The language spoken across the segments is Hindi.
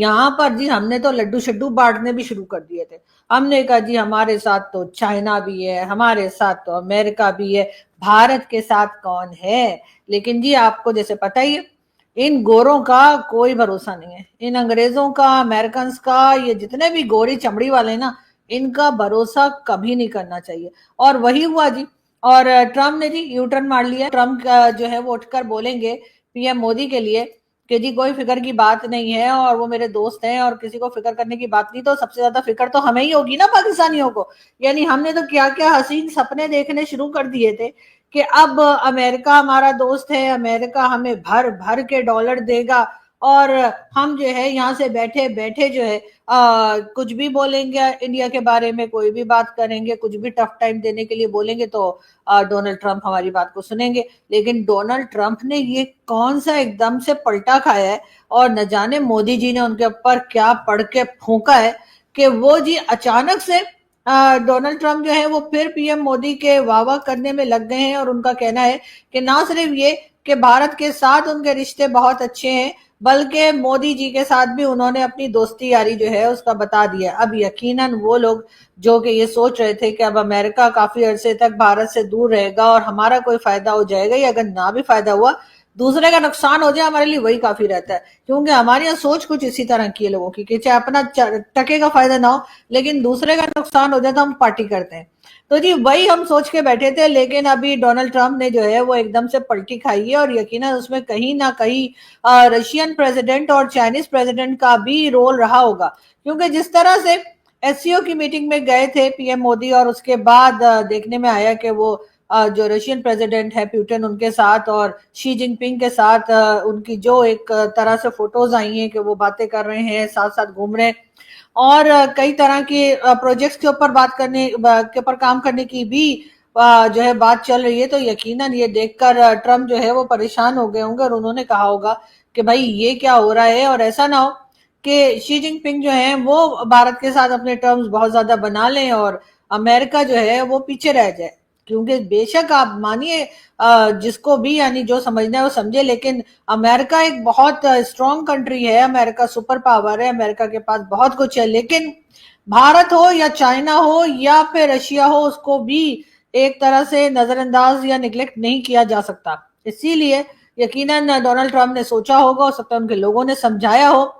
यहाँ पर जी हमने तो लड्डू शड्डू बांटने भी शुरू कर दिए थे। हमने कहा जी हमारे साथ तो चाइना भी है, हमारे साथ तो अमेरिका भी है, भारत के साथ कौन है। लेकिन जी आपको जैसे पता ही है, इन गोरों का कोई भरोसा नहीं है, इन अंग्रेजों का, अमेरिकन का, ये जितने भी गोरी चमड़ी वाले ना, इनका भरोसा कभी नहीं करना चाहिए। और वही हुआ जी। और ट्रम्प ने जी यू टर्न मार लिया। ट्रम्प जो है वो उठकर बोलेंगे पीएम मोदी के लिए कि जी कोई फिक्र की बात नहीं है, और वो मेरे दोस्त हैं, और किसी को फिक्र करने की बात नहीं। तो सबसे ज्यादा फिक्र तो हमें ही होगी ना पाकिस्तानियों को। यानी हमने तो क्या क्या हसीन सपने देखने शुरू कर दिए थे कि अब अमेरिका हमारा दोस्त है, अमेरिका हमें भर भर के डॉलर देगा, और हम जो है यहाँ से बैठे बैठे जो है कुछ भी बोलेंगे इंडिया के बारे में, कोई भी बात करेंगे, कुछ भी टफ टाइम देने के लिए बोलेंगे तो डोनाल्ड ट्रंप हमारी बात को सुनेंगे। लेकिन डोनाल्ड ट्रंप ने ये कौन सा एकदम से पलटा खाया है, और न जाने मोदी जी ने उनके ऊपर क्या पढ़ के फूंका है कि वो जी अचानक से डोनाल्ड ट्रंप जो है वो फिर पीएम मोदी के वाह वाह करने में लग गए हैं। और उनका कहना है कि ना सिर्फ ये कि भारत के साथ उनके रिश्ते बहुत अच्छे हैं, बल्कि मोदी जी के साथ भी उन्होंने अपनी दोस्ती यारी जो है उसका बता दिया। अब यकीनन वो लोग जो कि ये सोच रहे थे कि अब अमेरिका काफी अरसे तक भारत से दूर रहेगा और हमारा कोई फायदा हो जाएगा, या अगर ना भी फायदा हुआ, दूसरे का नुकसान हो जाए, हमारे लिए वही काफी रहता है। क्योंकि हमारी यहाँ सोच कुछ इसी तरह की है लोगों की कि चाहे अपना टके का फायदा ना हो, लेकिन दूसरे का नुकसान हो जाए तो हम पार्टी करते हैं। तो जी वही हम सोच के बैठे थे, लेकिन अभी डोनाल्ड ट्रंप ने जो है वो एकदम से पलटी खाई है, और यकीनन उसमें कहीं ना कहीं रशियन प्रेसिडेंट और चाइनीज प्रेसिडेंट का भी रोल रहा होगा। क्योंकि जिस तरह से एससीओ की मीटिंग में गए थे पीएम मोदी, और उसके बाद देखने में आया कि वो जो रशियन प्रेसिडेंट है पुतिन, उनके साथ और शी जिनपिंग के साथ उनकी जो एक तरह से फोटोज आई हैं कि वो बातें कर रहे हैं, साथ साथ घूम रहे हैं, और कई तरह के प्रोजेक्ट्स के ऊपर बात करने के ऊपर काम करने की भी जो है बात चल रही है। तो यकीनन ये देखकर ट्रम्प जो है वो परेशान हो गए होंगे, और उन्होंने कहा होगा कि भाई ये क्या हो रहा है, और ऐसा ना हो कि शी जिनपिंग जो है वो भारत के साथ अपने टर्म्स बहुत ज्यादा बना लें और अमेरिका जो है वो पीछे रह जाए। क्योंकि बेशक आप मानिए जिसको भी यानी जो समझना है वो समझे, लेकिन अमेरिका एक बहुत स्ट्रॉन्ग कंट्री है, अमेरिका सुपर पावर है, अमेरिका के पास बहुत कुछ है। लेकिन भारत हो या चाइना हो या फिर रशिया हो, उसको भी एक तरह से नजरअंदाज या निग्लेक्ट नहीं किया जा सकता। इसीलिए यकीनन डोनाल्ड ट्रंप ने सोचा होगा, हो सकता है उनके लोगों ने समझाया हो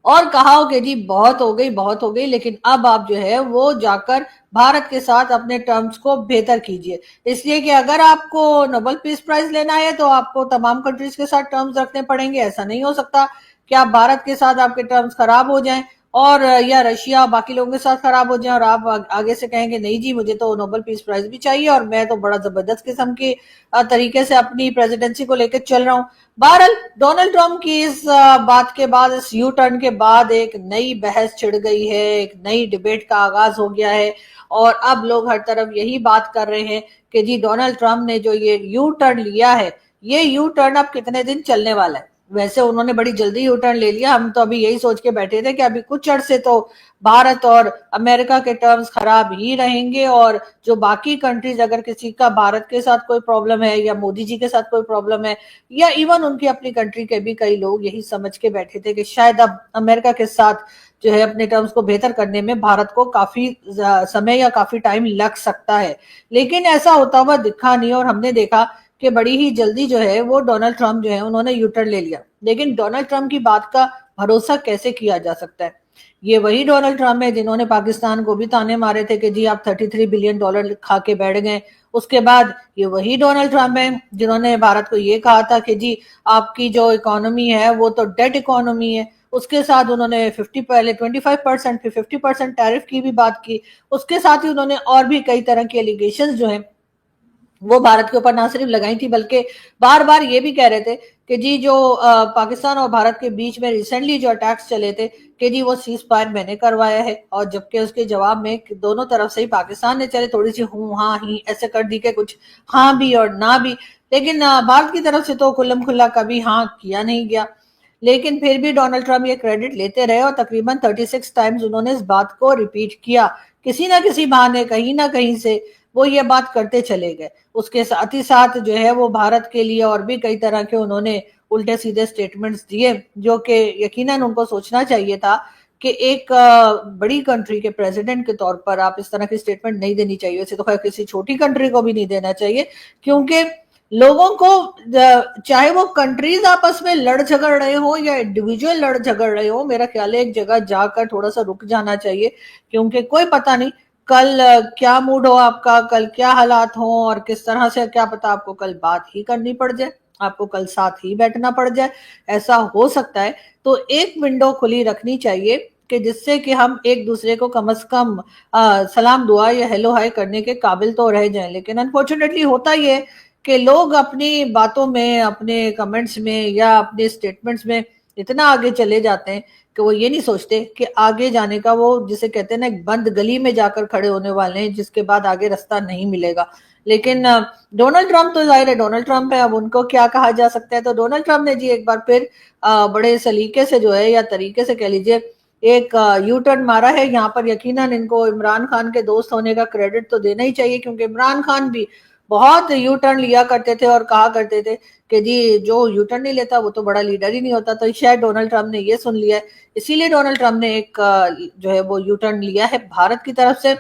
और कहा हो कि जी बहुत हो गई, बहुत हो गई, लेकिन अब आप जो है वो जाकर भारत के साथ अपने टर्म्स को बेहतर कीजिए। इसलिए कि अगर आपको नोबेल पीस प्राइज लेना है तो आपको तमाम कंट्रीज के साथ टर्म्स रखने पड़ेंगे। ऐसा नहीं हो सकता कि आप भारत के साथ आपके टर्म्स खराब हो जाएं और या रशिया बाकी लोगों के साथ खराब हो जाए, और आप आगे से कहेंगे नहीं जी मुझे तो नोबेल पीस प्राइज भी चाहिए और मैं तो बड़ा जबरदस्त किस्म के तरीके से अपनी प्रेसिडेंसी को लेकर चल रहा हूँ। बहरहाल डोनाल्ड ट्रंप की इस बात के बाद, इस यू टर्न के बाद एक नई बहस छिड़ गई है, एक नई डिबेट का आगाज हो गया है, और अब लोग हर तरफ यही बात कर रहे हैं कि जी डोनाल्ड ट्रंप ने जो ये यू टर्न लिया है, ये यू टर्न अब कितने दिन चलने वाला है। वैसे उन्होंने बड़ी जल्दी यू टर्न ले लिया, हम तो अभी यही सोच के बैठे थे कि अभी कुछ अरसे तो भारत और अमेरिका के टर्म्स खराब ही रहेंगे, और जो बाकी कंट्रीज अगर किसी का भारत के साथ कोई प्रॉब्लम है या मोदी जी के साथ कोई प्रॉब्लम है, या इवन उनकी अपनी कंट्री के भी कई लोग यही समझ के बैठे थे कि शायद अब अमेरिका के साथ जो है अपने टर्म्स को बेहतर करने में भारत को काफी समय या काफी टाइम लग सकता है। लेकिन ऐसा होता हुआ दिखा नहीं, और हमने देखा कि बड़ी ही जल्दी जो है वो डोनाल्ड ट्रंप जो है उन्होंने यूटर्न ले लिया। लेकिन डोनाल्ड ट्रंप की बात का भरोसा कैसे किया जा सकता है। ये वही डोनाल्ड ट्रंप है जिन्होंने पाकिस्तान को भी ताने मारे थे कि जी आप $33 बिलियन खा के बैठ गए। उसके बाद ये वही डोनाल्ड ट्रंप है जिन्होंने भारत को ये कहा था कि जी आपकी जो इकोनॉमी है वो तो डेड इकोनॉमी है। उसके साथ उन्होंने 50 पहले 25% फिर 50% टैरिफ की भी बात की। उसके साथ ही उन्होंने और भी कई तरह के एलिगेशन जो है वो भारत के ऊपर ना सिर्फ लगाई थी, बल्कि बार बार ये भी कह रहे थे कि जी जो पाकिस्तान और भारत के बीच में रिसेंटली जो अटैक्स चले थे कि जी वो सीज फायर मैंने करवाया है, और जबकि उसके जवाब में दोनों तरफ से ही पाकिस्तान ने चले थोड़ी सी हूं हाँ ही ऐसे कर दी कि कुछ हाँ भी और ना भी, लेकिन भारत की तरफ से तो खुल्लम खुल्ला कभी हाँ किया नहीं गया। लेकिन फिर भी डोनाल्ड ट्रंप ये क्रेडिट लेते रहे, और तकरीबन 36 टाइम्स उन्होंने इस बात को रिपीट किया, किसी ना किसी बहाने कहीं ना कहीं से वो ये बात करते चले गए। उसके साथ ही साथ जो है वो भारत के लिए और भी कई तरह के उन्होंने उल्टे सीधे स्टेटमेंट्स दिए, जो कि यकीनन उनको सोचना चाहिए था कि एक बड़ी कंट्री के प्रेसिडेंट के तौर पर आप इस तरह की स्टेटमेंट नहीं देनी चाहिए। वैसे तो खैर किसी छोटी कंट्री को भी नहीं देना चाहिए, क्योंकि लोगों को, चाहे वो कंट्रीज आपस में लड़ झगड़ रहे हो या इंडिविजुअल लड़ झगड़ रहे हो, मेरा ख्याल है एक जगह जाकर थोड़ा सा रुक जाना चाहिए, क्योंकि कोई पता नहीं कल क्या मूड हो आपका, कल क्या हालात हो और किस तरह से, क्या पता आपको कल बात ही करनी पड़ जाए, आपको कल साथ ही बैठना पड़ जाए, ऐसा हो सकता है। तो एक विंडो खुली रखनी चाहिए कि जिससे कि हम एक दूसरे को कम से कम सलाम दुआ या हेलो हाय करने के काबिल तो रह जाएं। लेकिन अनफॉर्चुनेटली होता ही है कि लोग अपनी बातों में, अपने कमेंट्स में या अपने स्टेटमेंट्स में इतना आगे चले जाते हैं कि वो ये नहीं सोचते कि आगे जाने का, वो जिसे कहते हैं ना, एक बंद गली में जाकर खड़े होने वाले हैं जिसके बाद आगे रास्ता नहीं मिलेगा। लेकिन डोनाल्ड ट्रंप तो जाहिर है डोनाल्ड ट्रंप है, अब उनको क्या कहा जा सकता है। तो डोनाल्ड ट्रंप ने जी एक बार फिर बड़े सलीके से जो है, या तरीके से कह लीजिए, एक यू टर्न मारा है। यहाँ पर यकीनन इनको इमरान खान के दोस्त होने का क्रेडिट तो देना ही चाहिए, क्योंकि इमरान खान भी बहुत यू टर्न लिया करते थे और कहा करते थे कि जी जो यू टर्न नहीं लेता वो तो बड़ा लीडर ही नहीं होता। तो शायद डोनाल्ड ट्रंप ने ये सुन लिया है, इसीलिए डोनाल्ड ट्रंप ने एक जो है वो यू टर्न लिया है भारत की तरफ से।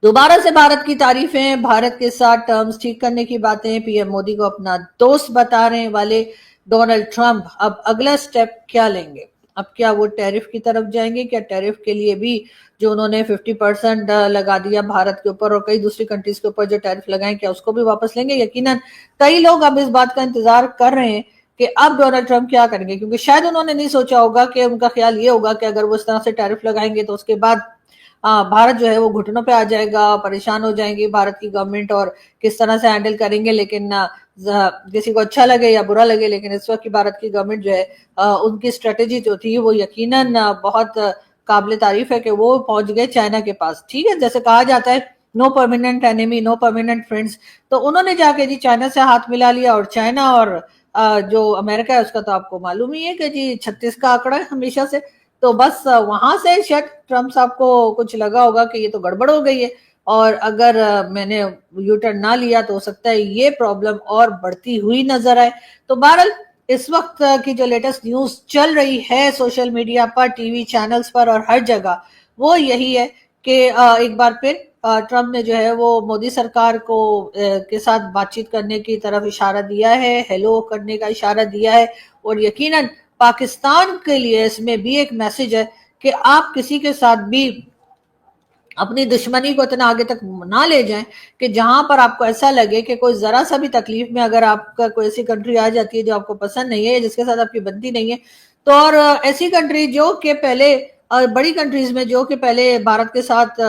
दोबारा से भारत की तारीफें, भारत के साथ टर्म्स ठीक करने की बातें, पीएम मोदी को अपना दोस्त बता रहे वाले डोनाल्ड ट्रंप अब अगला स्टेप क्या लेंगे? अब क्या वो टैरिफ की तरफ जाएंगे? क्या टैरिफ के लिए भी जो उन्होंने 50% लगा दिया भारत के ऊपर और कई दूसरी कंट्रीज के ऊपर जो टैरिफ लगाए, क्या उसको भी वापस लेंगे? यकीनन कई लोग अब इस बात का इंतजार कर रहे हैं कि अब डोनाल्ड ट्रंप क्या करेंगे, क्योंकि शायद उन्होंने नहीं सोचा होगा कि उनका ख्याल ये होगा कि अगर वो इस तरह से टैरिफ लगाएंगे तो उसके बाद भारत जो है वो घुटनों पे आ जाएगा, परेशान हो जाएंगी भारत की गवर्नमेंट और किस तरह से हैंडल करेंगे। लेकिन किसी को अच्छा लगे या बुरा लगे, लेकिन इस वक्त की भारत की गवर्नमेंट जो है उनकी स्ट्रेटेजी जो थी वो यकीनन बहुत काबिल तारीफ है कि वो पहुंच गए चाइना के पास। ठीक है, जैसे कहा जाता है no permanent enemy no permanent friends, तो उन्होंने जाके जी चाइना से हाथ मिला लिया। और चाइना और जो अमेरिका है उसका तो आपको मालूम ही है कि जी 36 का आंकड़ा है हमेशा से। तो बस वहां से शायद ट्रंप साहब को कुछ लगा होगा कि ये तो गड़बड़ हो गई है, और अगर मैंने यू टर्न ना लिया तो हो सकता है ये प्रॉब्लम और बढ़ती हुई नजर आए। तो बहरहाल इस वक्त की जो लेटेस्ट न्यूज चल रही है सोशल मीडिया पर, टीवी चैनल्स पर और हर जगह, वो यही है कि एक बार फिर ट्रंप ने जो है वो मोदी सरकार को के साथ बातचीत करने की तरफ इशारा दिया है, हेलो करने का इशारा दिया है। और यकीनन पाकिस्तान के लिए इसमें भी एक मैसेज है कि आप किसी के साथ भी अपनी दुश्मनी को इतना आगे तक ना ले जाएं कि जहां पर आपको ऐसा लगे कि कोई जरा सा भी तकलीफ में अगर आपका कोई ऐसी कंट्री आ जाती है जो आपको पसंद नहीं है, जिसके साथ आपकी बनती नहीं है, तो और ऐसी कंट्री जो कि पहले बड़ी कंट्रीज में जो कि पहले भारत के साथ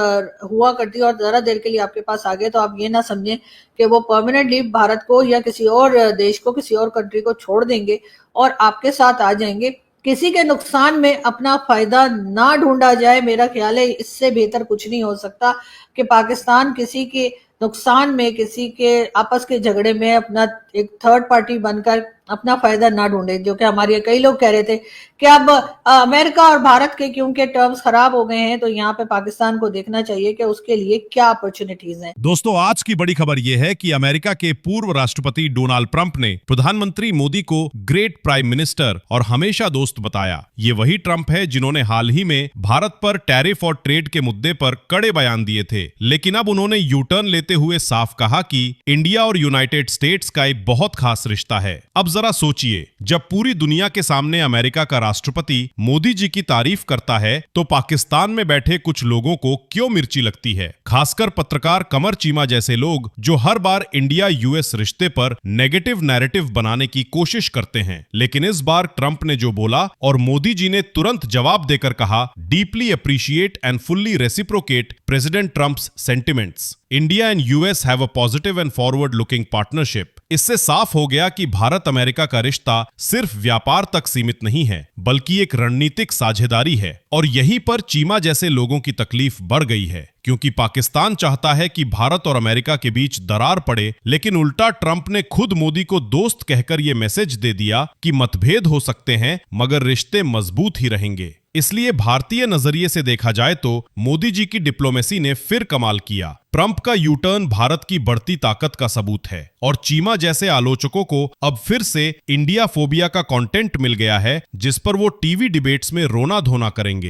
हुआ करती है और जरा देर के लिए आपके पास आ गए, तो आप ये ना समझें कि वो परमानेंटली भारत को या किसी और देश को, किसी और कंट्री को छोड़ देंगे और आपके साथ आ जाएंगे। किसी के नुकसान में अपना फायदा ना ढूंढा जाए। मेरा ख्याल है इससे बेहतर कुछ नहीं हो सकता कि पाकिस्तान किसी के नुकसान में, किसी के आपस के झगड़े में अपना एक थर्ड पार्टी बनकर अपना फायदा ना ढूंढे। जो कि हमारे कई लोग कह रहे थे कि अब अमेरिका और भारत के क्योंकि टर्म्स खराब हो गए हैं, तो यहाँ पे पाकिस्तान को देखना चाहिए कि उसके लिए क्या अपॉर्चुनिटीज हैं। दोस्तों, आज की बड़ी खबर यह है कि अमेरिका के पूर्व राष्ट्रपति डोनाल्ड ट्रंप ने प्रधानमंत्री मोदी को ग्रेट प्राइम मिनिस्टर और हमेशा दोस्त बताया। ये वही ट्रंप है जिन्होंने हाल ही में भारत पर टैरिफ और ट्रेड के मुद्दे पर कड़े बयान दिए थे, लेकिन अब उन्होंने यू टर्न लेते हुए साफ कहा कि इंडिया और यूनाइटेड स्टेट्स का एक बहुत खास रिश्ता है। अब जरा सोचिए, जब पूरी दुनिया के सामने अमेरिका का राष्ट्रपति मोदी जी की तारीफ करता है तो पाकिस्तान में बैठे कुछ लोगों को क्यों मिर्ची लगती है, खासकर पत्रकार कमर चीमा जैसे लोग जो हर बार इंडिया यूएस रिश्ते पर नेगेटिव नैरेटिव बनाने की कोशिश करते हैं। लेकिन इस बार ट्रंप ने जो बोला और मोदी जी ने तुरंत जवाब देकर कहा, deeply appreciate and fully reciprocate president Trump's sentiments. India and US have a positive and forward looking partnership. इससे साफ हो गया कि भारत अमेरिका का रिश्ता सिर्फ व्यापार तक सीमित नहीं है, बल्कि एक रणनीतिक साझेदारी है। और यहीं पर चीमा जैसे लोगों की तकलीफ बढ़ गई है, क्योंकि पाकिस्तान चाहता है कि भारत और अमेरिका के बीच दरार पड़े, लेकिन उल्टा ट्रंप ने खुद मोदी को दोस्त कहकर यह मैसेज दे दिया कि मतभेद हो सकते हैं मगर रिश्ते मजबूत ही रहेंगे। इसलिए भारतीय नजरिए से देखा जाए तो मोदी जी की डिप्लोमेसी ने फिर कमाल किया। ट्रंप का यू टर्न भारत की बढ़ती ताकत का सबूत है और चीमा जैसे आलोचकों को अब फिर से इंडिया फोबिया का कंटेंट मिल गया है, जिस पर वो टीवी डिबेट्स में रोना धोना करेंगे।